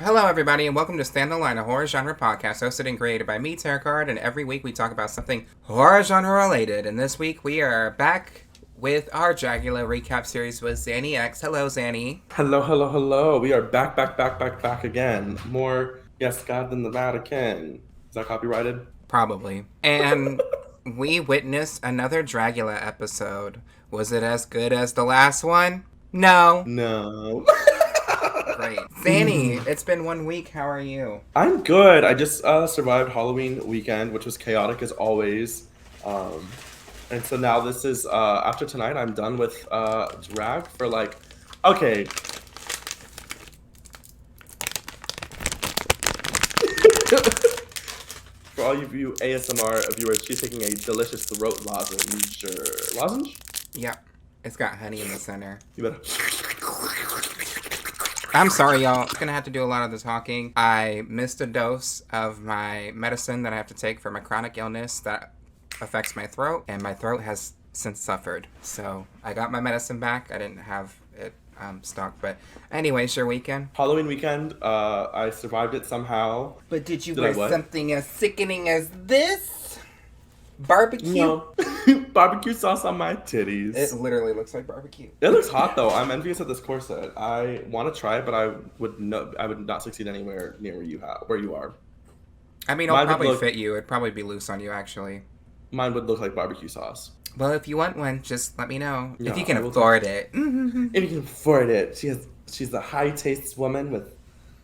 Hello, everybody, and welcome to Stand the Line, a horror genre podcast hosted and created by me, Terrah, and every week we talk about something horror genre related. And this week we are back with our Dragula recap series with Zanny X. Hello, Zanny. Hello. We are back again. More Yes God than the Vatican. Is that copyrighted? Probably. And we witnessed another Dragula episode. Was it as good as the last one? No. No. Great. Zanny, it's been 1 week. How are you? I'm good. I just survived Halloween weekend, which was chaotic as always. Um, and so now this is, after tonight, I'm done with drag for okay. For all you ASMR viewers, she's taking a delicious throat lozenge. Lozenge? Yep. It's got honey in the center. You better. I'm sorry, y'all. I'm gonna have to do a lot of the talking. I missed a dose of my medicine that I have to take for my chronic illness that affects my throat, and my throat has since suffered. So I got my medicine back. I didn't have it stocked, but anyways, your weekend. Halloween weekend, I survived it somehow. But did you Did I wear what? something as sickening as this? Barbecue? No. Barbecue sauce on my titties. It literally looks like barbecue. It looks hot though. I'm envious of this corset. I want to try it, but I would not succeed anywhere near where you are. I mean, it'll Mine would probably look fit you. It'd probably be loose on you, actually. mine would look like barbecue sauce. Well, if you want one, just let me know. Yeah, if you can I will afford it. If you can afford it. She's a high taste woman with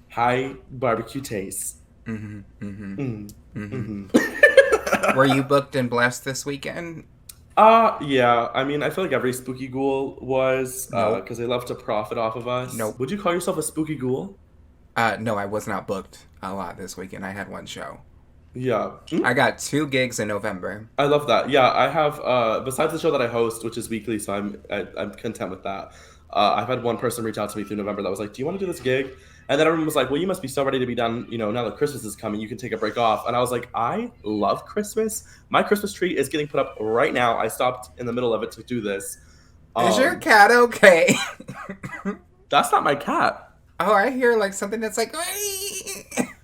high barbecue taste. Were you booked and blessed this weekend? Yeah. I mean, I feel like every spooky ghoul was, Nope. because they love to profit off of us. Nope. Would you call yourself a spooky ghoul? No, I was not booked a lot this weekend. I had one show. Yeah. I got 2 gigs in November. I love that. Yeah, I have, besides the show that I host, which is weekly, so I'm content with that. I've had one person reach out to me through November that was like, "Do you want to do this gig?" And then everyone was like, "Well, you must be so ready to be done. You know, now that Christmas is coming, you can take a break off." And I was like, "I love Christmas. My Christmas tree is getting put up right now. I stopped in the middle of it to do this." Is your Um, cat okay? that's not my cat. Oh, I hear like something that's like.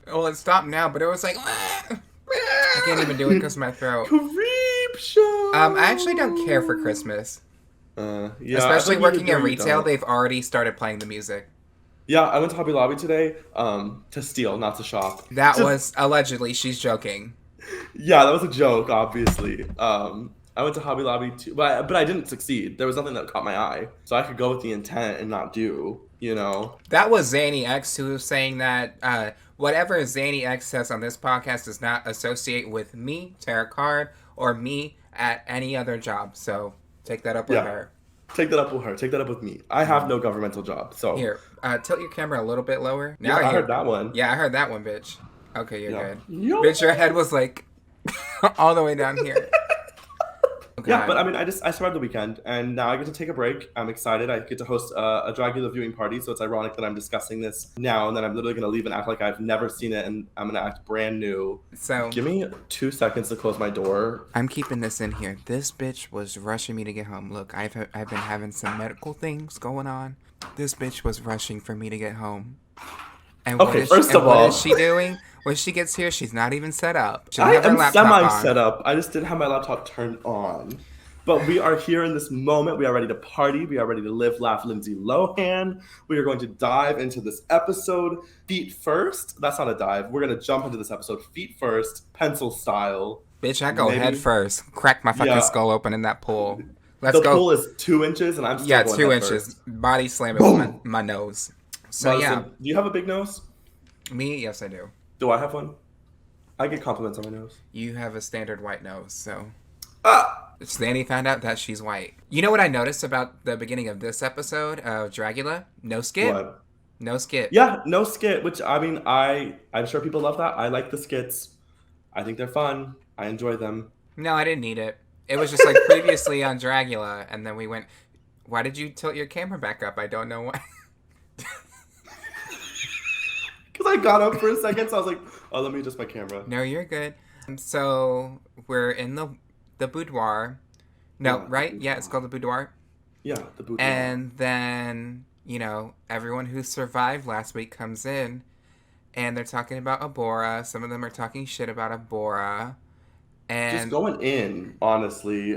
Well, it stopped now, but it was like. I can't even do it because of my throat. Creep show. I actually don't care for Christmas. Yeah, Especially I think working you in do, you retail, don't. they've already started playing the music. Yeah, I went to Hobby Lobby today, to steal, not to shop. That was allegedly, she's joking. Yeah, that was a joke, obviously. I went to Hobby Lobby too, but I didn't succeed. There was nothing that caught my eye, so I could go with the intent and not do. You know. That was Zanny X who was saying that whatever Zanny X says on this podcast does not associate with me, Terrah Card, or me at any other job. So take that up with her. Take that up with her. Take that up with me. I have no governmental job, so. Here, tilt your camera a little bit lower. Yeah, I heard that one. Yeah, I heard that one, bitch. Okay, you're Yeah. good. Yo. Bitch, your head was like all the way down here. Okay. Yeah, but I mean, I survived the weekend, and now I get to take a break. I'm excited. I get to host a Dragula viewing party, so it's ironic that I'm discussing this now, and then I'm literally going to leave and act like I've never seen it, and I'm going to act brand new. So Give me 2 seconds to close my door. I'm keeping this in here. This bitch was rushing me to get home. Look, I've been having some medical things going on. This bitch was rushing for me to get home. And Okay, what all, is she doing? When she gets here, she's not even set up. She I doesn't have her am laptop semi on. set up. I just didn't have my laptop turned on. But we are here in this moment. We are ready to party. We are ready to live, laugh, Lindsay Lohan. We are going to dive into this episode feet first. That's not a dive. We're going to jump into this episode feet first, pencil style. Bitch, I go Maybe. head first. Crack my fucking Yeah. skull open in that pool. Let's The go. pool is 2 inches, and I'm still Yeah, going 2 head inches. first. Body slam it with my nose. So Listen, yeah, do you have a big nose? me, yes I do. Do I have one? I get compliments on my nose. You have a standard white nose, so. Ah! Zanny found out that she's white. You know what I noticed about the beginning of this episode of Dragula? No skit. What? No skit. Yeah, no skit, which I mean, I'm sure people love that. I like the skits. I think they're fun. I enjoy them. No, I didn't need it. It was just like previously on Dragula, and then we went. Why did you tilt your camera back up? I don't know why. Because I got up for a second, so I was like, oh, let me adjust my camera. No, you're good. So we're in the boudoir. No, Yeah, right? the Yeah, it's called the boudoir. Yeah, the boot. And then, everyone who survived last week comes in. and they're talking about Abora. Some of them are talking shit about Abora. And just going in, honestly,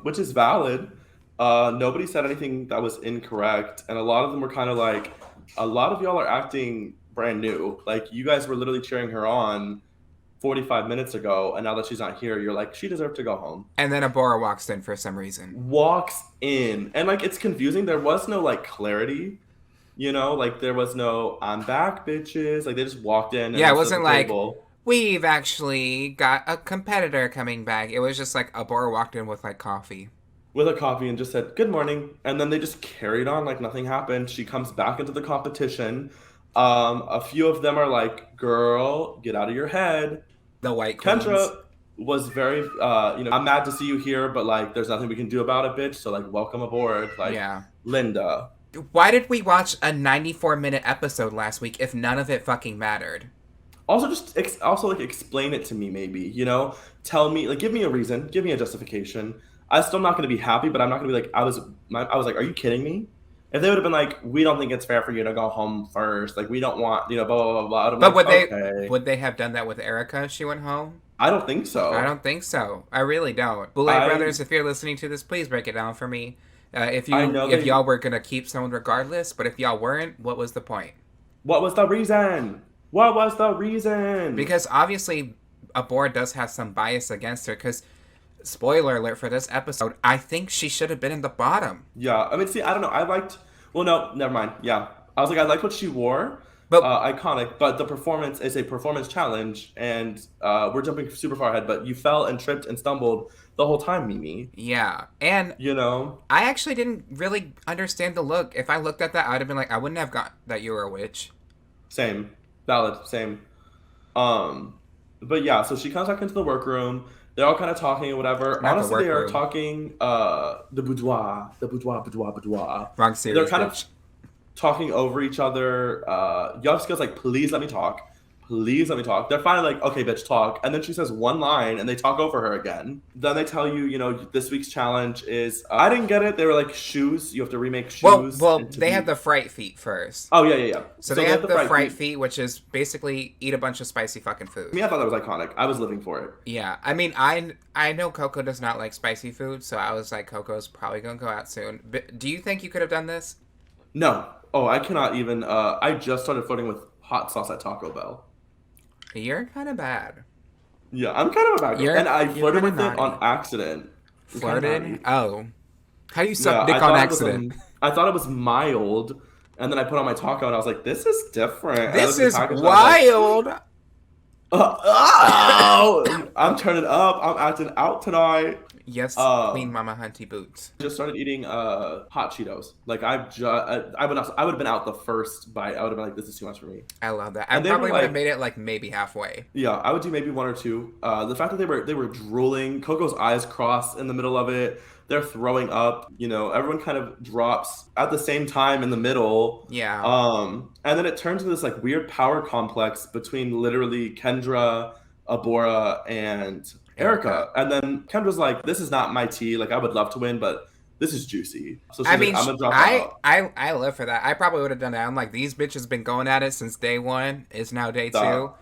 which is valid. Nobody said anything that was incorrect, and a lot of them were kind of like, a lot of y'all are acting brand new. Like, you guys were literally cheering her on 45 minutes ago, and now that she's not here, you're like, she deserved to go home. And then Abora walks in for some reason. Walks in, and like, it's confusing. There was no like clarity, you know, like there was no "I'm back, bitches." Like, they just walked in. And Yeah, it wasn't like, table. We've actually got a competitor coming back. It was just like Abora walked in with like coffee. With a coffee and just said, "Good morning." And then they just carried on like nothing happened. She comes back into the competition. A few of them are like, "Girl, get out of your head." The white queens. Kendra was very, I'm mad to see you here, but like, there's nothing we can do about it, bitch. So like, welcome aboard. Like, yeah. Linda. Why did we watch a 94-minute episode last week if none of it fucking mattered? Also, like explain it to me, maybe, you know, tell me, like, give me a reason, give me a justification. I'm still not going to be happy, but I'm not going to be like, I was like, are you kidding me? If they would have been like, we don't think it's fair for you to go home first, like, we don't want, blah, blah, blah, blah. But like, would they have done that with Erica if she went home? I don't think so. I don't think so. I really don't. Boulay Brothers, if you're listening to this, please break it down for me. If y'all were going to keep someone regardless, but if y'all weren't, what was the point? What was the reason? What was the reason? Because obviously, Abora does have some bias against her. Because, spoiler alert for this episode, I think she should have been in the bottom. Yeah, I mean, see, I don't know. Well, no, never mind. Yeah, I was like, I liked what she wore. But iconic. But the performance is a performance challenge, and we're jumping super far ahead. But you fell and tripped and stumbled the whole time, Mimi. Yeah, and you know, I actually didn't really understand the look. If I looked at that, I'd have been like, I wouldn't have got that you were a witch. Same. Valid, same. But yeah, so she comes back into the workroom. They're all kind of talking or whatever. Honestly, they are talking the boudoir. Wrong series. They're kind of talking over each other. Yovska's like, please let me talk. Please let me talk. They're finally like, okay, bitch, talk. And then she says one line and they talk over her again. Then they tell you, you know, this week's challenge is, I didn't get it. They were like, shoes. You have to remake shoes. Well, they had the fright feet first. Oh, yeah. So they had the fright feet, which is basically eat a bunch of spicy fucking food. I mean, I thought that was iconic. I was living for it. Yeah. I mean, I know Coco does not like spicy food, so I was like, Coco's probably going to go out soon. But do you think you could have done this? No. Oh, I cannot even. I just started flirting with hot sauce at Taco Bell. You're kind of bad. Yeah, I'm kind of a bad girl. And I flirted with it on accident. Flirted? Oh. How do you suck dick on accident? I thought it was mild, and then I put on my taco, and I was like, this is different. This is wild! I'm turning up. I'm acting out tonight. Yes, Queen Mama Hunty Boots. Just started eating hot Cheetos. Like, I would have been out the first bite. I would have been like, this is too much for me. I love that. I probably would have made it like maybe halfway. Yeah, I would do maybe one or two. The fact that they were drooling, Coco's eyes crossed in the middle of it. They're throwing up. You know, everyone kind of drops at the same time in the middle. Yeah. And then it turns into this like weird power complex between literally Kendra, Abora, and Erica. And then Kendra's like, this is not my tea. Like, I would love to win, but this is juicy. So she's like, I'm gonna drop out. I live for that. I probably would have done that. I'm like, these bitches been going at it since day one. It's now day two.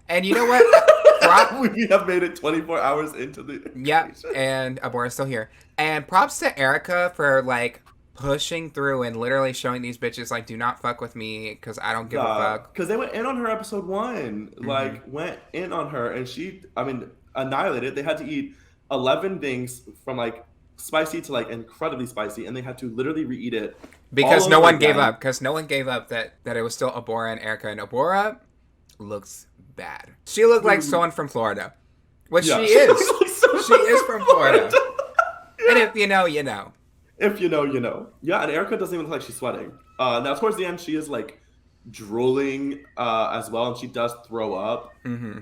And you know what? We have made it 24 hours into the Yep, and Abora's still here. And props to Erica for like pushing through and literally showing these bitches like, do not fuck with me because I don't give a fuck. Because they went in on her episode 1. Like, went in on her, and she, I mean, annihilated. They had to eat 11 things from like spicy to like incredibly spicy, and they had to literally re-eat it because no one gave up. Because no one gave up that it was still Abora and Erica, and Abora looks bad. She looked like someone from Florida, which she is. She is from Florida. And if you know, you know. If you know, you know. Yeah, and Erica doesn't even look like she's sweating. Now towards the end, she is like drooling as well, and she does throw up. Mm-hmm.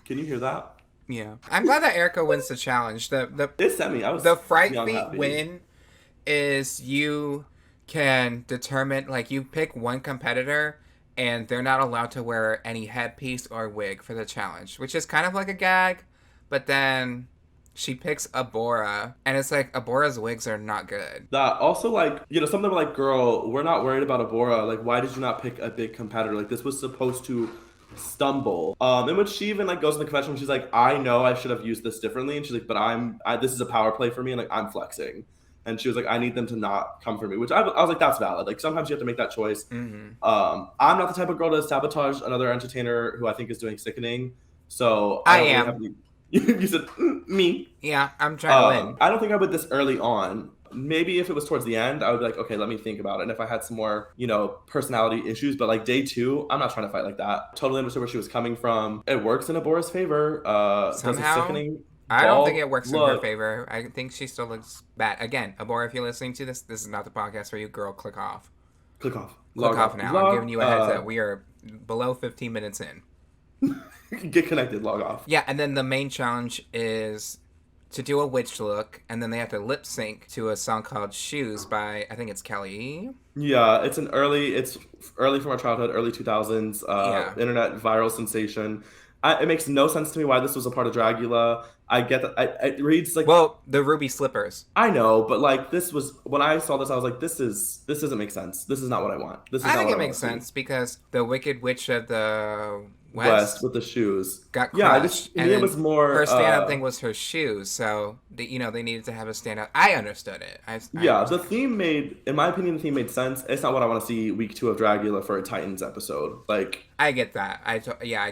Can you hear that? Yeah, I'm glad that Erica wins the challenge. It sent me. The fright feet win is you can determine, like, you pick one competitor and they're not allowed to wear any headpiece or wig for the challenge, which is kind of like a gag, but then She picks Abora, and it's like Abora's wigs are not good. That also, like, some of them were like, girl, we're not worried about Abora. Like, why did you not pick a big competitor? Like, this was supposed to stumble. In which she even like goes in the convention, she's like, I know I should have used this differently. And she's like, but this is a power play for me, and like I'm flexing. And she was like, I need them to not come for me, which I was like, that's valid. Like, sometimes you have to make that choice. Mm-hmm. I'm not the type of girl to sabotage another entertainer who I think is doing sickening. So I don't really am. have any. You said me. Yeah, I'm trying to win. I don't think I would this early on. Maybe if it was towards the end, I would be like, okay, let me think about it. And if I had some more, personality issues, but like day 2, I'm not trying to fight like that. Totally understood where she was coming from. It works in Abora's favor. Somehow, I don't think it works in her favor. I think she still looks bad. Again, Abora, if you're listening to this, this is not the podcast for you. Girl, click off. Click off. Click off now. I'm giving you a heads up. We are below 15 minutes in. Get connected, log off. Yeah, and then the main challenge is to do a witch look, and then they have to lip sync to a song called Shoes by, I think it's Kelly. Yeah, it's early from our childhood, early 2000s, internet viral sensation. It makes no sense to me why this was a part of Dragula. I get that. It reads like... Well, the ruby slippers. I know, but like this was... When I saw this, I was like, this doesn't make sense. This is not what I want. I think it makes sense because the Wicked Witch of the West with the shoes got crushed. Yeah, it was more... Her stand-up thing was her shoes, so they needed to have a stand-up. I understood it. The theme in my opinion, the theme made sense. It's not what I want to see week 2 of Dragula for a Titans episode. Like, I get that. I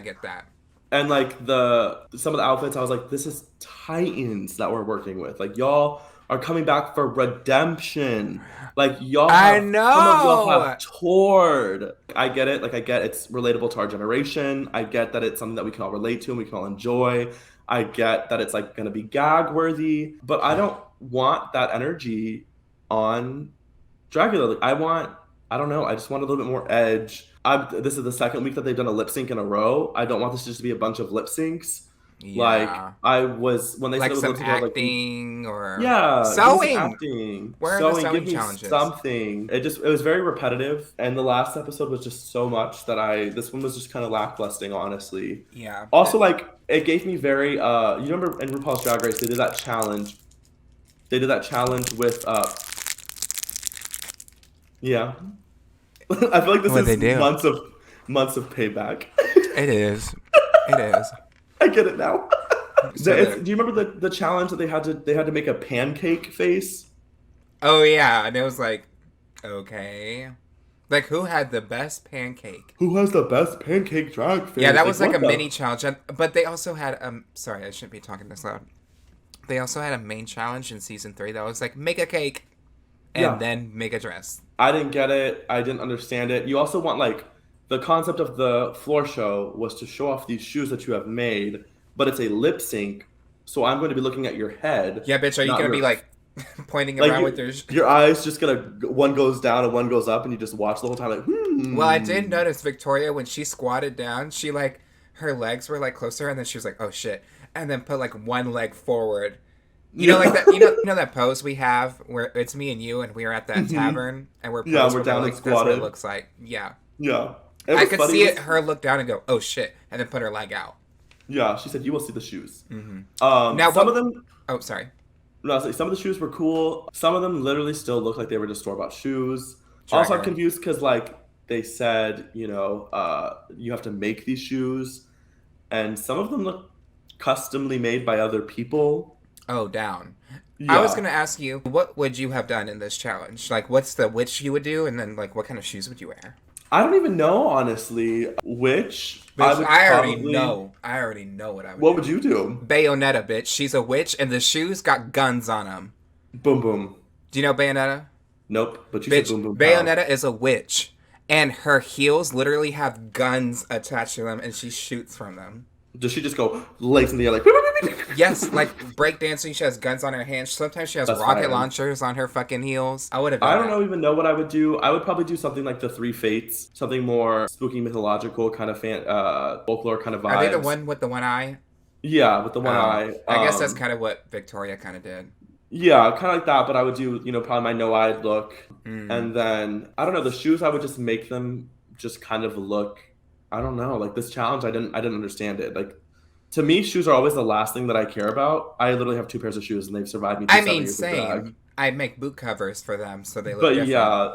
get that. And like some of the outfits, I was like, this is Titans that we're working with. Like, y'all are coming back for redemption. Like, y'all have, I know. Some of y'all have toured. I get it. Like, I get it's relatable to our generation. I get that it's something that we can all relate to and we can all enjoy. I get that it's like going to be gag worthy, but I don't want that energy on Dragula. Like, I don't know. I just want a little bit more edge. This is the second week that they've done a lip sync in a row. I don't want this just to be a bunch of lip syncs. Yeah. Like, I was, when they like said some lip sync, acting or sewing. Acting. Where are the sewing challenges? Something. It was very repetitive, and the last episode was just so much that this one was just kind of lacklusting, honestly. Yeah. Also, like, it gave me very, you remember in RuPaul's Drag Race, they did that challenge. They did that challenge with, yeah. I feel like this is months of payback. It is. It is. I get it now. Do you remember the challenge that they had to make a pancake face? Oh yeah, and it was like, okay, like who had the best pancake? Who has the best pancake drag face? Yeah, that was like a mini challenge, but they also had sorry, I shouldn't be talking this loud. They also had a main challenge in season 3 that was like make a cake, and then make a dress. I didn't get it. I didn't understand it. You also want, like, the concept of the floor show was to show off these shoes that you have made, but it's a lip sync, so I'm going to be looking at your head. Yeah, bitch, are you going to be, like, pointing around with your eyes just going to, one goes down and one goes up, and you just watch the whole time, like, Well, I did notice Victoria, when she squatted down, she, like, her legs were, like, closer, and then she was like, oh, shit, and then put, like, one leg forward. You know, like that. You know that pose we have where it's me and you, and we're at that tavern, and we're down and squatted. That's what it looks like. Yeah. Yeah. I could see her look down and go, "Oh shit," and then put her leg out. Yeah, she said, "You will see the shoes." Mm-hmm. Now some of them. Oh, sorry. No, some of the shoes were cool. Some of them literally still look like they were just store-bought shoes. Also, I'm confused because like they said, you have to make these shoes, and some of them look customly made by other people. Oh, down. Yeah. I was going to ask you, what would you have done in this challenge? Like, what's the witch you would do? And then, like, what kind of shoes would you wear? I don't even know, honestly. Which I already know. I already know what I would do. What would you do? Bayonetta, bitch. She's a witch, and the shoes got guns on them. Boom, boom. Do you know Bayonetta? Nope, but you bitch, said boom, boom, Bayonetta is a witch, and her heels literally have guns attached to them, and she shoots from them. Does she just go legs in the air like... Yes, like breakdancing, she has guns on her hands. Sometimes she has rocket launchers on her fucking heels. I don't even know what I would do. I would probably do something like the Three Fates, something more spooky, mythological kind of folklore kind of vibes. Are they the one with the one eye? Yeah, with the one eye. I guess that's kind of what Victoria kind of did. Yeah, kind of like that, but I would do, probably my no-eyed look. And then, I don't know, the shoes, I would just make them just kind of look, I don't know, like this challenge, I didn't understand it. Like, To me, shoes are always the last thing that I care about. I literally have 2 pairs of shoes, and they've survived me through I 7 mean, years of drag. same. I make boot covers for them so they look But different. yeah,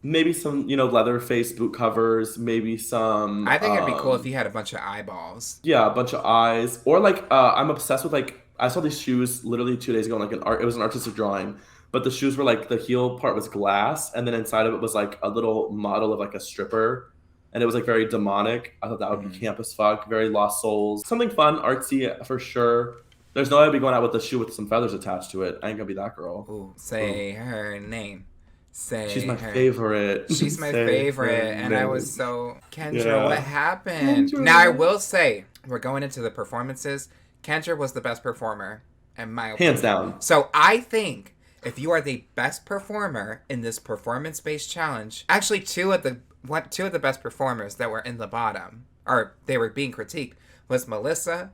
maybe some, leather face boot covers, maybe some I think it'd be cool if you had a bunch of eyeballs. yeah, a bunch of eyes. Or like I'm obsessed with like I saw these shoes literally 2 days ago in like it was an artistic drawing. But the shoes were like the heel part was glass and then inside of it was like a little model of like a stripper. And it was like very demonic. I thought that would be camp as fuck, very Lost Souls. Something fun, artsy for sure. There's no way I'd be going out with a shoe with some feathers attached to it. I ain't gonna be that girl. Ooh, say her name. Say She's my her. favorite. She's my Say favorite. her And I name. was so... Kendra, Yeah. what happened? Kendra. Now, I will say, we're going into the performances. Kendra was the best performer, in my opinion. Hands down. So I think if you are the best performer in this performance-based challenge, actually two of the best performers that were in the bottom, or they were being critiqued, was Melissa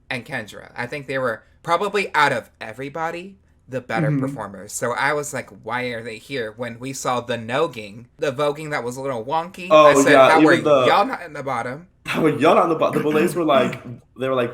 and Kendra. I think they were probably out of everybody the better performers. So I was like, why are they here? When we saw the voguing that was a little wonky, I said, how were y'all not in the bottom? How were y'all not in the bottom? The ballets were like,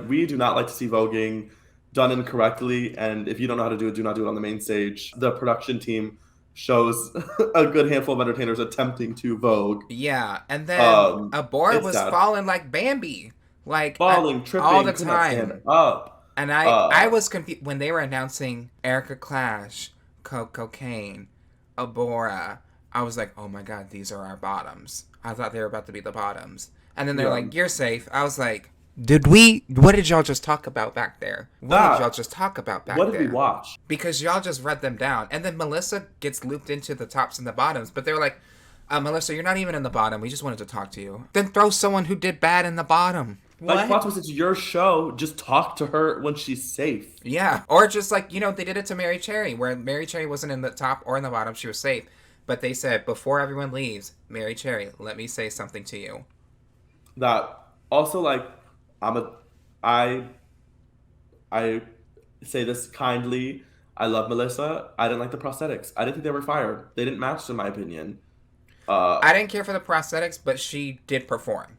we do not like to see voguing done incorrectly, and if you don't know how to do it, do not do it on the main stage. The production team shows a good handful of entertainers attempting to vogue. Yeah, and then Abora was sad. falling like Bambi. Like Falling, tripping, all the could not stand time. up. And I was confused when they were announcing Erica Clash, Cocaine, Abora. I was like, oh my god, these are our bottoms. I thought they were about to be the bottoms. And then they're like, you're safe. I was like, what did y'all just talk about back there? What did we watch? Because y'all just read them down. And then Melissa gets looped into the tops and the bottoms. But they were like, Melissa, you're not even in the bottom. We just wanted to talk to you. Then throw someone who did bad in the bottom. Like, plot twist, it's your show. Just talk to her when she's safe. Yeah. Or just like, they did it to Mary Cherry, where Mary Cherry wasn't in the top or in the bottom. She was safe. But they said, before everyone leaves, Mary Cherry, let me say something to you. That also, like, I say this kindly. I love Melissa. I didn't like the prosthetics. I didn't think they were fired. They didn't match, in my opinion. I didn't care for the prosthetics, but she did perform.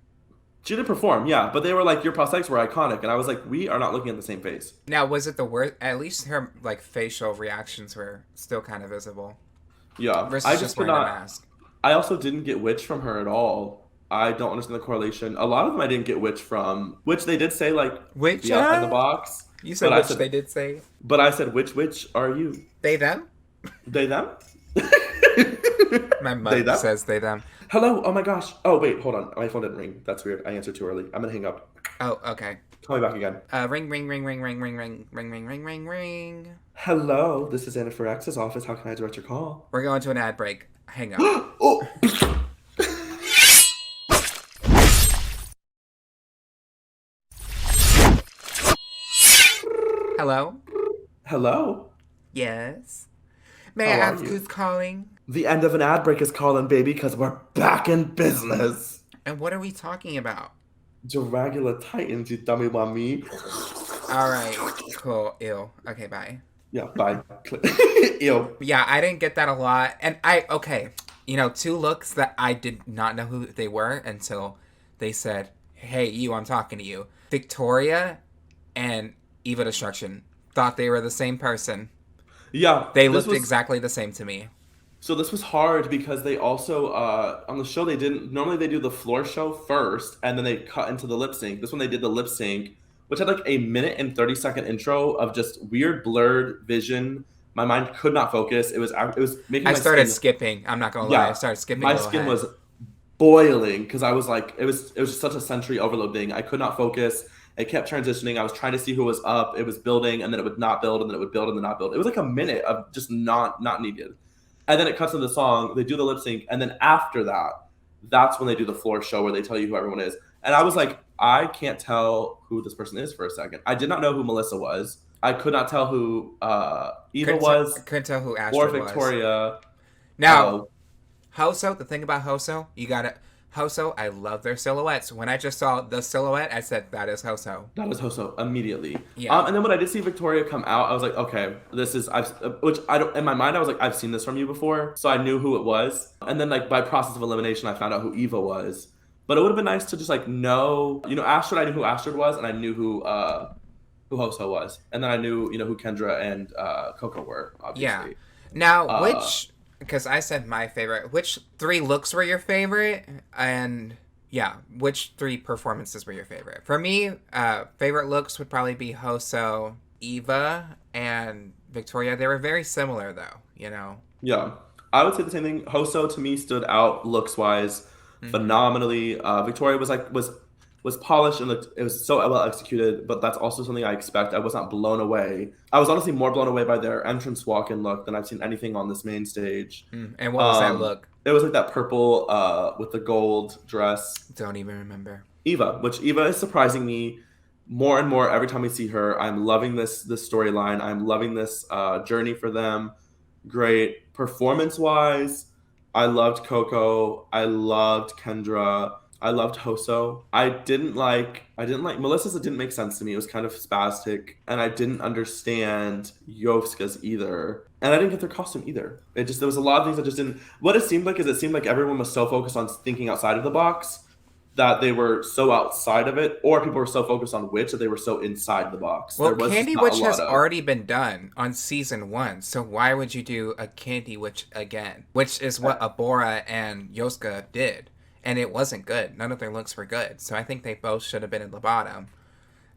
She did perform, yeah. But they were like, your prosthetics were iconic. And I was like, we are not looking at the same face. Now, was it the worst? At least her, like, facial reactions were still kind of visible. Yeah. Versus just wearing a mask. I also didn't get witch from her at all. I don't understand the correlation. A lot of them I didn't get witch from. Which they did say, like, witch the outside the box. You said which they did say? But I said, which are you? They, them? They, them? My mother says they, them. Hello? Oh my gosh. Oh, wait, hold on. My phone didn't ring. That's weird. I answered too early. I'm gonna hang up. Oh, okay. Call me back again. Ring, ring, ring, ring, ring, ring, ring, ring, ring, ring, ring, ring. Hello, this is Jennifer X's office. How can I direct your call? We're going to an ad break. Hang up. Oh! Hello? Hello? Yes? May I ask who's calling? The end of an ad break is calling, baby, because we're back in business. And what are we talking about? Dragula Titans, you dummy mommy. Alright, cool. Ew. Okay, bye. Yeah, bye. Ew. Yeah, I didn't get that a lot. And two looks that I did not know who they were until they said, hey, you, I'm talking to you. Victoria and Eva Destruction thought they were the same person. Yeah. They looked exactly the same to me. So this was hard because they also, on the show, normally they do the floor show first, and then they cut into the lip sync. This one they did the lip sync, which had like a 1:30 intro of just weird blurred vision. My mind could not focus. It was making my started skipping. I'm not going to lie. I started skipping. My skin was boiling because I was like, it was just such a sensory overload thing. I could not focus. It kept transitioning. I was trying to see who was up. It was building, and then it would not build, and then it would build, and then not build. It was like a minute of just not needed. And then it cuts into the song. They do the lip sync, and then after that, that's when they do the floor show where they tell you who everyone is. And I was like, I can't tell who this person is for a second. I did not know who Melissa was. I could not tell who Eva was. Couldn't tell who Ashley or was. Victoria. Now, Hoso, the thing about Hoso, Hoso, I love their silhouettes. When I just saw the silhouette, I said, that is Hoso. That is Hoso immediately. Yeah. And then when I did see Victoria come out, I was like, okay, in my mind, I was like, I've seen this from you before. So I knew who it was. And then like by process of elimination, I found out who Eva was. But it would have been nice to just like know, Astrid. I knew who Astrid was, and I knew who Hoso was, and then I knew who Kendra and Coco were, Yeah. obviously. Now, Uh, because I said my favorite, which three looks were your favorite? And yeah, which three performances were your favorite? For me, favorite looks would probably be Hoso, Eva, and Victoria. They were very similar though, you know? Yeah, I would say the same thing. Hoso to me stood out looks wise, Mm-hmm. phenomenally. Victoria was polished and looked, it was so well executed, but that's also something I expect. I was not blown away. I was honestly more blown away by their entrance walk-in look than I've seen anything on this main stage. And what was that look? It was like that purple with the gold dress. Don't even remember. Eva, which Eva is surprising me more and more every time we see her. I'm loving this storyline. I'm loving this journey for them. Great performance wise. I loved Coco. I loved Kendra. I loved Hoso. I didn't like Melissa's. It didn't make sense to me. It was kind of spastic, and I didn't understand Yovska's either. And I didn't get their costume either. There was a lot of things that just didn't. What it seemed like is it seemed like everyone was so focused on thinking outside of the box that they were so outside of it, or people were so focused on Witch that they were so inside the box. Well, There was just Candy not a Witch lot has of. already been done on season 1, so why would you do a Candy Witch again? Which is what Abora and Yoska did, and it wasn't good. None of their looks were good, so I think they both should have been in the bottom.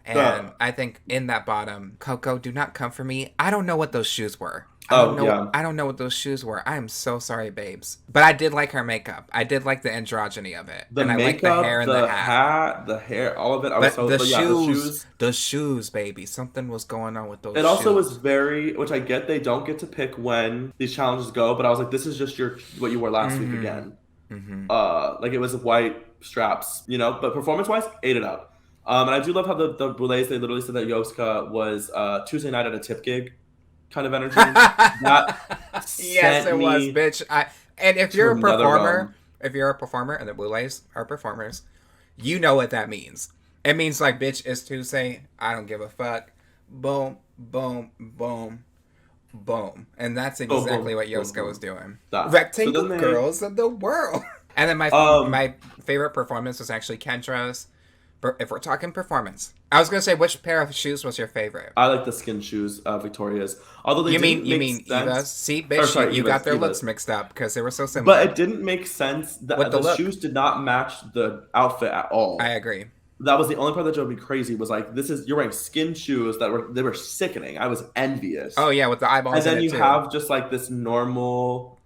And Uh, I think in that bottom, Coco, do not come for me. I don't know what those shoes were. I don't oh know. yeah, I don't know what those shoes were. I am so sorry, babes. But I did like her makeup. I did like the androgyny of it, the and I like the hair makeup, and the the hat. hat, the hair, all of it. I was But so. But yeah, the shoes, baby. Something was going on with those it also was shoes. very, which I get. They don't get to pick when these challenges go, but I was like, this is just what you wore last week Mm-hmm. again. Mm-hmm. Like it was white straps, But performance wise, ate it up. And I do love how the Boulets, they literally said that Yoska was Tuesday night at a tip gig kind of energy. That Yes, sent it was, me bitch. And if to you're a another performer, realm. and the Boulets are performers, you know what that means. It means like, bitch, it's Tuesday. I don't give a fuck. Boom, boom, boom, boom, and that's Boom, exactly boom, what boom, Yoska was boom. doing. That. So Rectangle then they, girls of the world. And then my um, my favorite performance was actually Kendra's. If we're talking performance, I was gonna say, which pair of shoes was your favorite? I like the skin shoes, Victoria's. Although they didn't You make mean Eva's? sense. See, Or bitch, sorry, you got their looks Eva's. mixed up because they were so But similar. it didn't make sense. With the The look, shoes did not match the outfit at I all. agree. That was the only part that drove me crazy. Was like, you're wearing skin shoes they were sickening. I was Oh envious. yeah, with the And eyeballs in then it you too. have just like this normal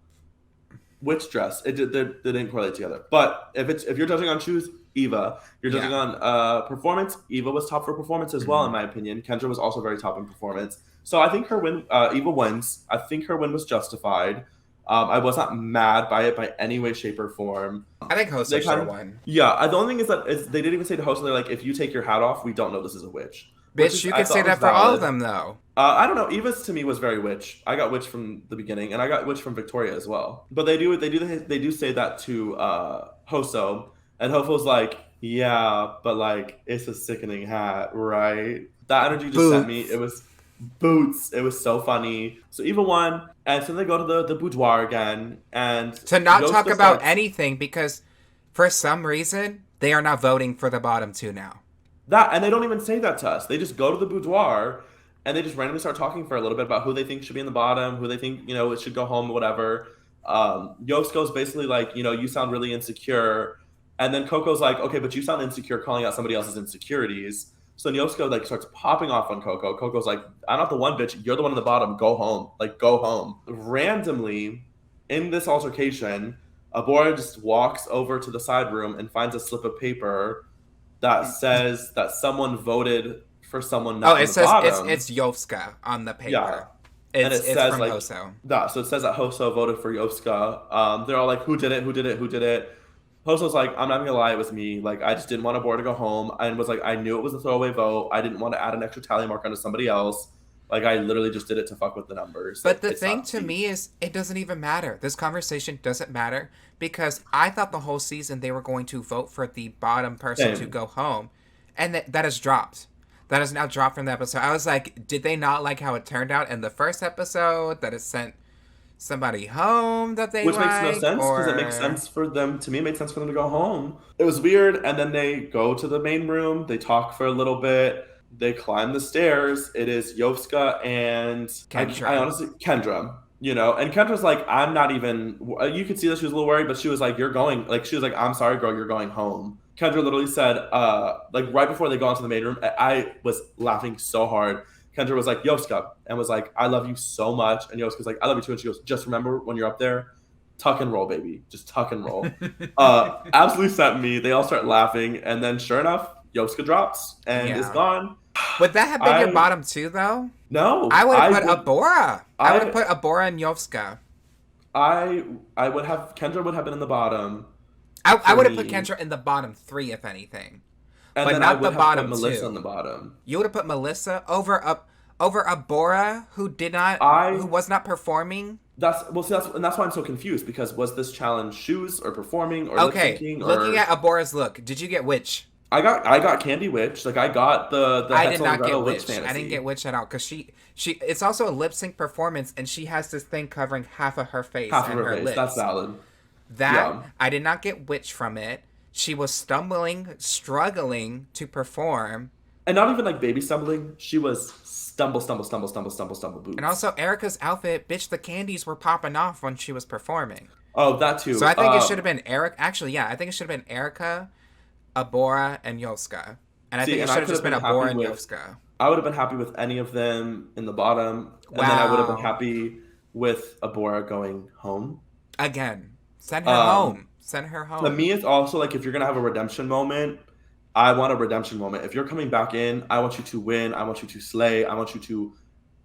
witch dress. They didn't correlate together. But if you're judging on shoes, Eva. You're judging Yeah. on performance. Eva was top for performance as well, Mm-hmm. in my opinion. Kendra was also very top in performance. So I think her win. Eva wins. I think her win was justified. I was not mad by it by any way, shape, or form. I think Hoso They should kind have of, won. yeah. The only thing is that they didn't even say to host. They're like, if you take your hat off, we don't know this is a witch, which Bitch, is you I could say thought was that for all of valid. them though. I don't know. Eva's to me was very witch. I got witch from the beginning, and I got witch from Victoria as well. But they do say that to Hoso, and Hoso's like, yeah, but like it's a sickening hat, right? That energy just sent me. Boots. It was boots. It was so funny. So Eva won, and so they go to the boudoir again, and To not talk Yoska about starts anything because for some reason they are not voting for the bottom two now. that, and they don't even say that to us. They just go to the boudoir and they just randomly start talking for a little bit about who they think should be in the bottom, who they think, it should go home or whatever. Yosko's basically like, you sound really insecure. And then Coco's like, okay, but you sound insecure calling out somebody else's insecurities. So Yosko like starts popping off on Coco. Coco's like, I'm not the one, bitch. You're the one in the bottom. Go home. Like, go home. Randomly, in this altercation, Abora just walks over to the side room and finds a slip of paper that says that someone voted for someone Oh, not in it the says bottom. it's Yovska on the Yeah. paper. And it It's says from like Hoso. that. So it says that Hoso voted for Yovska. They're all like, who did it? Who did it? Who did it? Hoso's like, I'm not gonna lie, it was me. Like, I just didn't want Abora to go home. And was like, I knew it was a throwaway vote. I didn't want to add an extra tally mark onto somebody else. Like, I literally just did it to fuck with the numbers. But the It's thing not to deep. me is, it doesn't even matter. This conversation doesn't matter because I thought the whole season they were going to vote for the bottom person to Same. go home, and that has dropped. That has now dropped from the episode. I was like, did they not like how it turned out in the first episode? That it sent somebody home that they Which makes no like, sense because it makes or sense for them. To me, it made sense for them to go home. It was weird, and then they go to the main room. They talk for a little bit. They climb the stairs. It is Yovska and I Kendra. honestly Kendra. You know, and Kendra's like, I'm not even. You could see that she was a little worried, but she was like, "You're going." Like she was like, "I'm sorry, girl, you're going home." Kendra literally said, like right before they go into the main room, I was laughing so hard. Kendra was like, Yoska, and was like, I love you so much. And Yoska's like, I love you too. And she goes, just remember when you're up there, tuck and roll, baby. Just tuck and roll. Absolutely sent me. They all start laughing. And then sure enough, Yoska drops and is Yeah. gone. Would that have been your I, bottom two, though? I no, would have put Abora. I would have I, put Abora and Yovska. I would have, Kendra would have been in the bottom I for would have put me. Kendra in the bottom three, if anything. And But then I not the would have put bottom Melissa in two. the bottom. You would have put Melissa over Abora, who I was not performing. that's why I'm so confused because was this challenge shoes or performing or lip Okay, syncing looking or at Abora's look, did you get Witch? I got Candy Witch, like I got the I did Hetzel and not Gretel get Witch Witch. I didn't get fantasy. Witch at all because she it's also a lip sync performance and she has this thing covering half of her face Half of and her her face. That's lips. valid. That Yeah. I did not get Witch from it. She was stumbling, struggling to perform. And not even like baby stumbling. She was stumble, stumble, stumble, stumble, stumble, stumble And boots. also Erica's outfit, bitch, the candies were popping off when she was performing. Oh, that So too. I think it should have been Eric. Actually, yeah, I think it should have been Erica, Abora, and Yoska. And I See, think it and I should have could just have been been happy Abora and with Yoska. I would have been happy with any of them in the bottom. And then I would have been Wow. happy with Abora going home. Again, send her Um home. Send her to home. me it's also like if you're gonna have a redemption moment, I want a redemption moment. If you're coming back in, I want you to win. I want you to slay. I want you to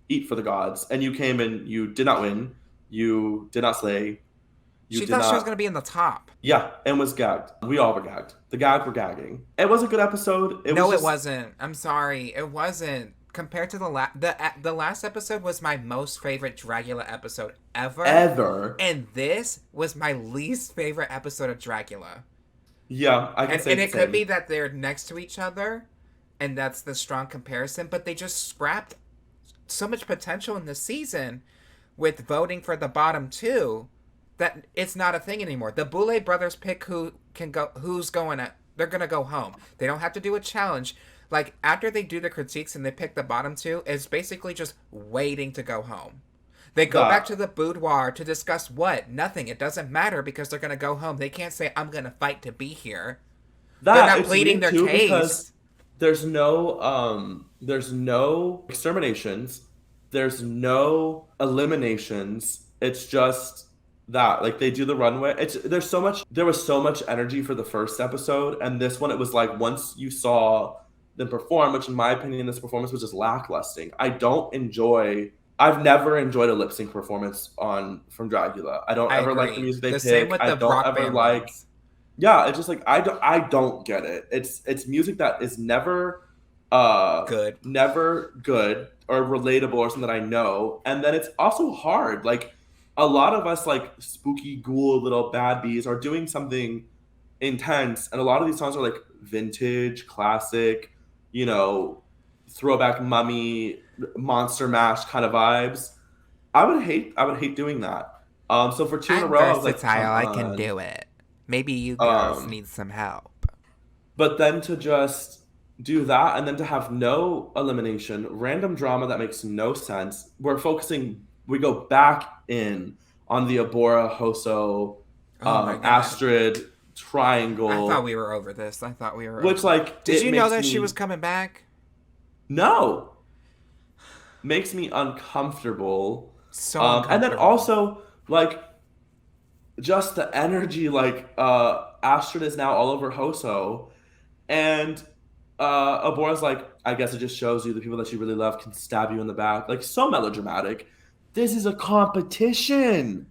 eat for the gods. And you came and you did not win. You did not slay. You She did thought she was going not. to be in the top. Yeah, and was gagged. We all were gagged. The gag were gagging. It was a good episode. It was No, it just wasn't. I'm sorry. It wasn't. Compared to the last episode was my most favorite Dragula episode ever. ever. And this was my least favorite episode of Dragula. Yeah, I can And say and the it could be same. that they're next to each other and that's the strong comparison, but they just scrapped so much potential in the season with voting for the bottom two that it's not a thing anymore. The Boulay brothers pick who's going at they're gonna go home. They don't have to do a challenge. Like after they do the critiques and they pick the bottom two, it's basically just waiting to go home. They go back That to the boudoir to discuss what? Nothing. It doesn't matter because they're gonna go home. They can't say I'm gonna fight to be here. They're that not it's pleading weird their too because case. there's no exterminations, there's no eliminations. It's just that like they do the runway. There was so much energy for the first episode, and this one it was like once you saw them perform, which in my opinion this performance was just lacklusting. I've never enjoyed a lip sync performance on from Dragula. I don't I ever like the agree. music they The same pick. with I the don't rock ever band like. ones. Yeah, it's just like I don't get it. It's music that is Good. never good or relatable or something that I know. And then it's also hard. Like a lot of us like spooky ghoul little bad bees are doing something intense, and a lot of these songs are like vintage, classic, you know, throwback mummy, monster mash kind of vibes. I would hate doing that. So for two in a I'm row, I was like, come versatile. I can on. do it. Maybe you girls Um, need some help. but then to just do that and then to have no elimination, random drama that makes no sense. We go back in on the Abora Hoso Oh my god. Astrid I thought triangle, we were over this. I thought we were which over. like Did it you know makes that she was me coming back? no makes me uncomfortable. So And then uncomfortable. also like just the energy, like Astrid is now all over Hoso, and Abora's like, I guess it just shows you the people that you really love can stab you in the back. Like so melodramatic. This is a competition.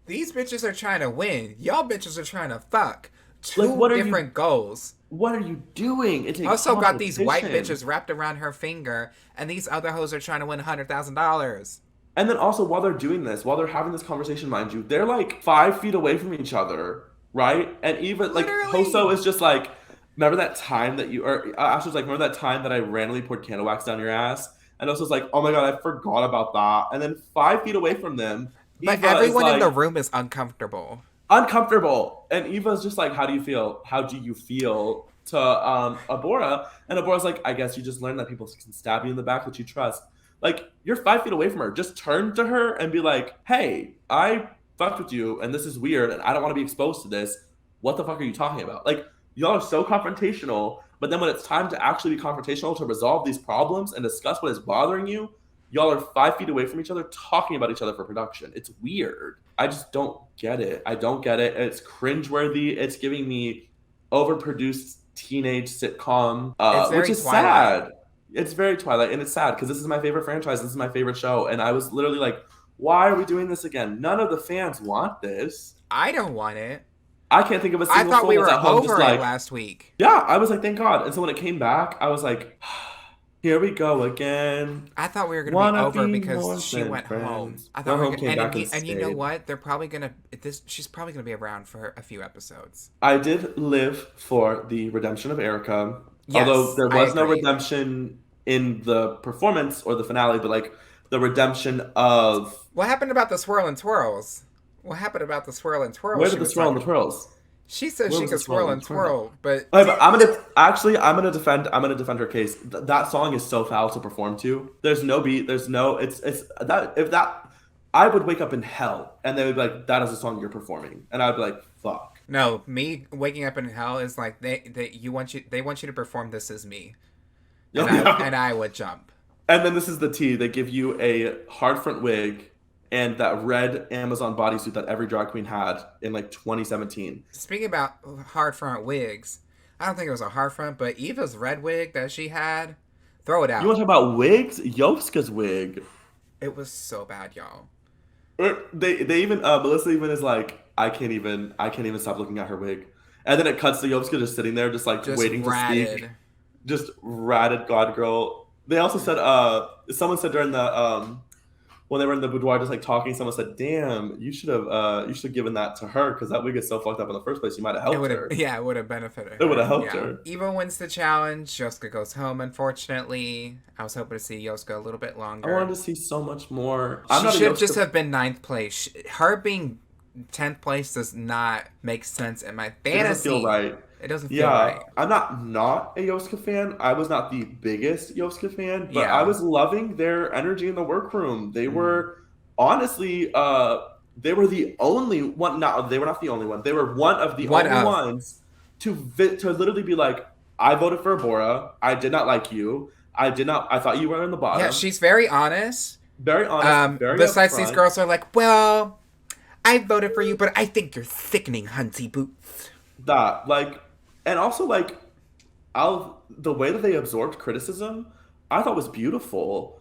These bitches are trying to win. Y'all bitches are trying to fuck. Like Two different goals. what are you doing? It's a Also got these white competition. bitches wrapped around her finger, and these other hoes are trying to win $100,000. And then also while they're doing this, while they're having this conversation, mind you, they're like 5 feet away from each other, right? And even like Hoso Literally. is just like, remember that time that you or Ash was like, remember that time that I randomly poured candle wax down your ass? And Hoso's like, oh my god, I forgot about that. And then 5 feet away from them, But Eva is everyone in the like room is uncomfortable. uncomfortable, and Eva's just like, how do you feel? How do you feel to Abora? And Abora's like, I guess you just learned that people can stab you in the back that you trust. Like, you're 5 feet away from her. Just turn to her and be like, hey, I fucked with you, and this is weird, and I don't want to be exposed to this. What the fuck are you talking about? Like, y'all are so confrontational, but then when it's time to actually be confrontational to resolve these problems and discuss what is bothering you, y'all are 5 feet away from each other talking about each other for production. It's weird. I just don't get it. I don't get it. It's cringeworthy. It's giving me overproduced teenage sitcom, It's which very is Twilight. sad. It's very Twilight, and it's sad because this is my favorite franchise. This is my favorite show, and I was literally like, "Why are we doing this again? None of the fans want this." I don't want it. I can't think of a I single thought soul we that's were at home just over it like, last week. yeah. I was like, "Thank God." And so when it came back, I was like, "Here we go again." I thought we were gonna be Wanna over be more because she than went home. friends. I thought Went we home, were came gonna, back and and you know stayed. what? They're probably gonna she's probably gonna be around for a few episodes. I did live for the redemption of Erica, although Yes, there I was no agree. redemption in the performance or the finale, but like the redemption of What happened about the swirl and twirls? What happened about the swirl and twirl where she did the was swirl and talking the about? twirls? She said Where she was the could swirl swirl and and the twirl? twirl, but Okay, but I'm gonna defend her case. That song is so foul to perform to. There's no beat. There's no. It's that if that I would wake up in hell and they would be like, that is a song you're performing, and I'd be like, fuck. no, me waking up in hell is like they want you to perform This Is Me, and I would jump. And then this is the tea. They give you a hard front wig and that red Amazon bodysuit that every drag queen had in like 2017. Speaking about hard front wigs, I don't think it was a hard front, but Eva's red wig that she had, throw it You want out. to talk about wigs? Yovska's wig. It was so bad, y'all. They even Melissa even is like, I can't even stop looking at her wig. And then it cuts to Yovska just sitting there, just like Just waiting to speak. ratted. Just ratted God girl. They also said someone said during the when they were in the boudoir just like talking, someone said, damn, you should have given that to her because that wig is so fucked up in the first place. You might have It helped would her. have, yeah, it would have benefited her. It would have helped Yeah. her. Eva wins the challenge. Yoska goes home, unfortunately. I was hoping to see Yoska a little bit longer. I wanted to see so much more. She should just have been 9th place. Her being 10th place does not make sense in my fantasy. It doesn't feel right. It doesn't feel right. I'm not a Yoska fan. I was not the biggest Yoska fan, but Yeah. I was loving their energy in the workroom. They were honestly, they were the only one. No, they were not the only one. They were one of the only ones to literally be like, I voted for Abora. I did not like you. I thought you were in the bottom. Yeah, she's very honest. Very honest. Very besides, upfront. these girls are like, well, I voted for you, but I think you're thickening, Hunty Boots. That like, and also like, the way that they absorbed criticism, I thought was beautiful.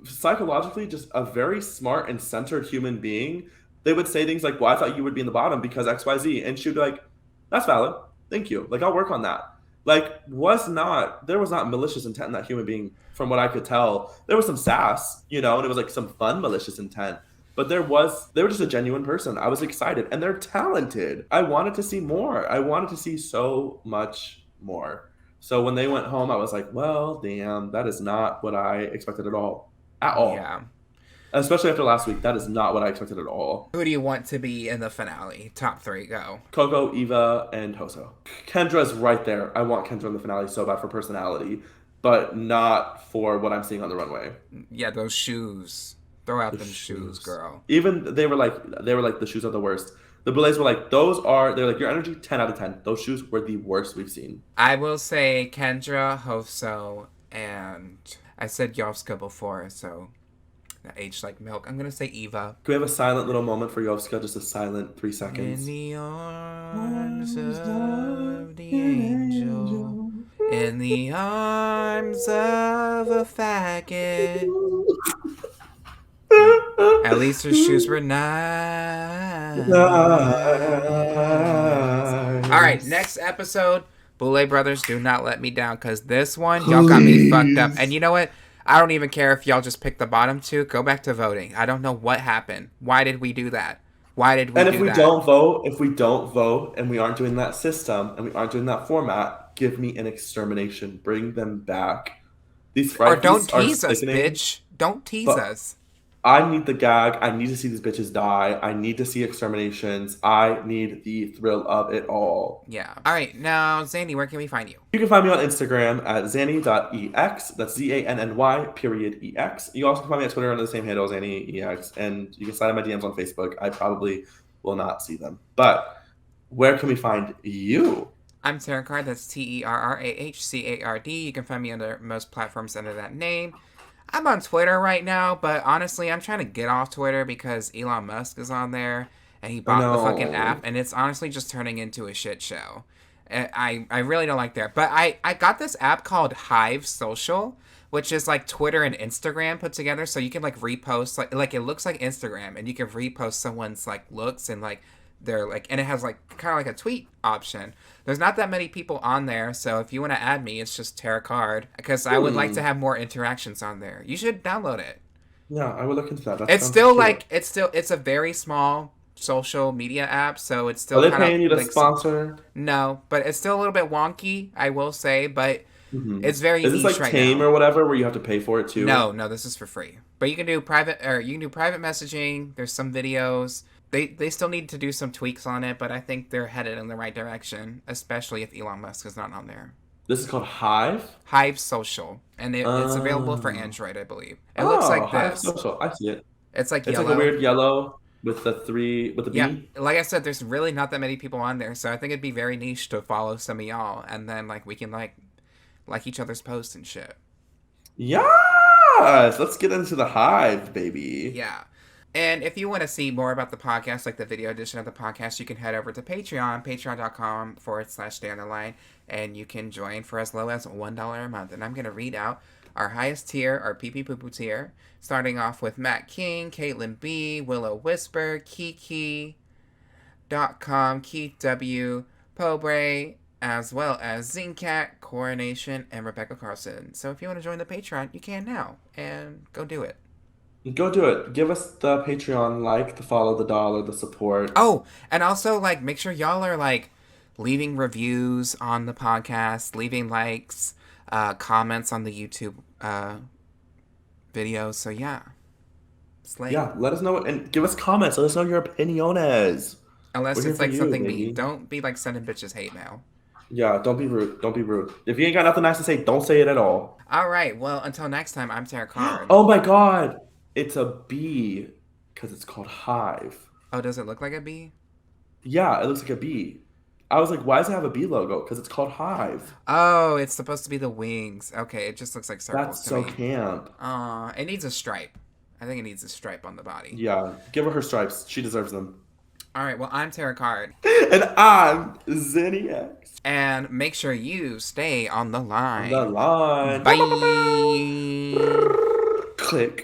Psychologically, just a very smart and centered human being. They would say things like, "Well, I thought you would be in the bottom because X, Y, Z," and she'd be like, "That's valid. Thank you. Like, I'll work on that." Like, there was not malicious intent in that human being, from what I could tell. There was some sass, and it was like some fun malicious intent. But they were just a genuine person. I was excited, and they're talented. I wanted to see more. I wanted to see so much more. So when they went home, I was like, well, damn, that is not what I expected at all. At all. Yeah. Especially after last week, that is not what I expected at all. Who do you want to be in the finale? Top 3, go. Coco, Eva, and Hoso. Kendra's right there. I want Kendra in the finale so bad for personality, but not for what I'm seeing on the runway. Yeah, those shoes. Throw out them shoes, girl. Even they were like the shoes are the worst. The billets were like, they're like your energy 10 out of 10. Those shoes were the worst we've seen. I will say Kendra, Hoso, and I said Yovska before, so that aged like milk. I'm gonna say Eva. Can we have a silent little moment for Yovska? Just a silent 3 seconds. In the arms of the angel, in the arms of a faggot. At least her shoes were nice. All right, next episode. Boulay Brothers, do not let me down, because this one, y'all got me fucked up. And you know what? I don't even care if y'all just pick the bottom 2. Go back to voting. I don't know what happened. Why did we do that? And if we don't vote, and we aren't doing that system, and we aren't doing that format, give me an extermination. Bring them back. These or don't tease us, bitch. Don't tease us. I need the gag. I need to see these bitches die. I need to see exterminations. I need the thrill of it all. Yeah. All right, now, Zanny, where can we find you? You can find me on Instagram at zanny.ex. That's ZANNY.ex. You also can find me on Twitter under the same handle, ZannyEX. And you can slide in my DMs on Facebook. I probably will not see them. But where can we find you? I'm Terrah Card. That's TerrahCard. You can find me under most platforms under that name. I'm on Twitter right now, but honestly, I'm trying to get off Twitter because Elon Musk is on there and he bought the fucking app, and it's honestly just turning into a shit show. I really don't like that. But I got this app called Hive Social, which is like Twitter and Instagram put together, so you can like repost like it looks like Instagram, and you can repost someone's like looks and like they're like, and it has like kind of like a tweet option. There's not that many people on there, so if you want to add me, it's just Terrah Card, because I would like to have more interactions on there. You should download it. Yeah, I would look into that. It's still like it's a very small social media app, so it's still. Are they paying you to sponsor? No, but it's still a little bit wonky, I will say. But it's very. Is this niche like right Tame now. or whatever, where you have to pay for it too? No, this is for free. But you can do private messaging. There's some videos. They still need to do some tweaks on it, but I think they're headed in the right direction, especially if Elon Musk is not on there. This is called Hive? Hive Social, and it's available for Android, I believe. It looks like Hive this. Social. I see it. It's like It's yellow. like a weird yellow with the B. Yeah, like I said, there's really not that many people on there, so I think it'd be very niche to follow some of y'all, and then like we can like each other's posts and shit. Yes! Let's get into the Hive, baby. Yeah. And if you want to see more about the podcast, like the video edition of the podcast, you can head over to Patreon, patreon.com/stayontheline, and you can join for as low as $1 a month. And I'm going to read out our highest tier, our pee pee poo poo tier, starting off with Matt King, Caitlin B, Willow Whisper, Kiki.com, Keith W, Pobre, as well as Zincat, Coronation, and Rebecca Carlson. So if you want to join the Patreon, you can now, and go do it. Go do it. Give us the Patreon like, the follow, the dollar, the support. Oh, and also like make sure y'all are like leaving reviews on the podcast, leaving likes, comments on the YouTube videos. So yeah. Slay. Yeah, let us know and give us comments. Let us know your opiniones. Unless it's like something mean. Don't be like sending bitches hate mail. Yeah, don't be rude. Don't be rude. If you ain't got nothing nice to say, don't say it at all. All right. Well, until next time, I'm Terrah Card. Oh my god. It's a bee because it's called Hive. Oh, does it look like a bee? Yeah, it looks like a bee. I was like, why does it have a bee logo? Because it's called Hive. Oh, it's supposed to be the wings. Okay, it just looks like circles. That's so camp. It needs a stripe. I think it needs a stripe on the body. Yeah, give her stripes. She deserves them. All right, well, I'm Terrah Card. And I'm Zanny X. And make sure you stay on the line. On the line. Bye. Click.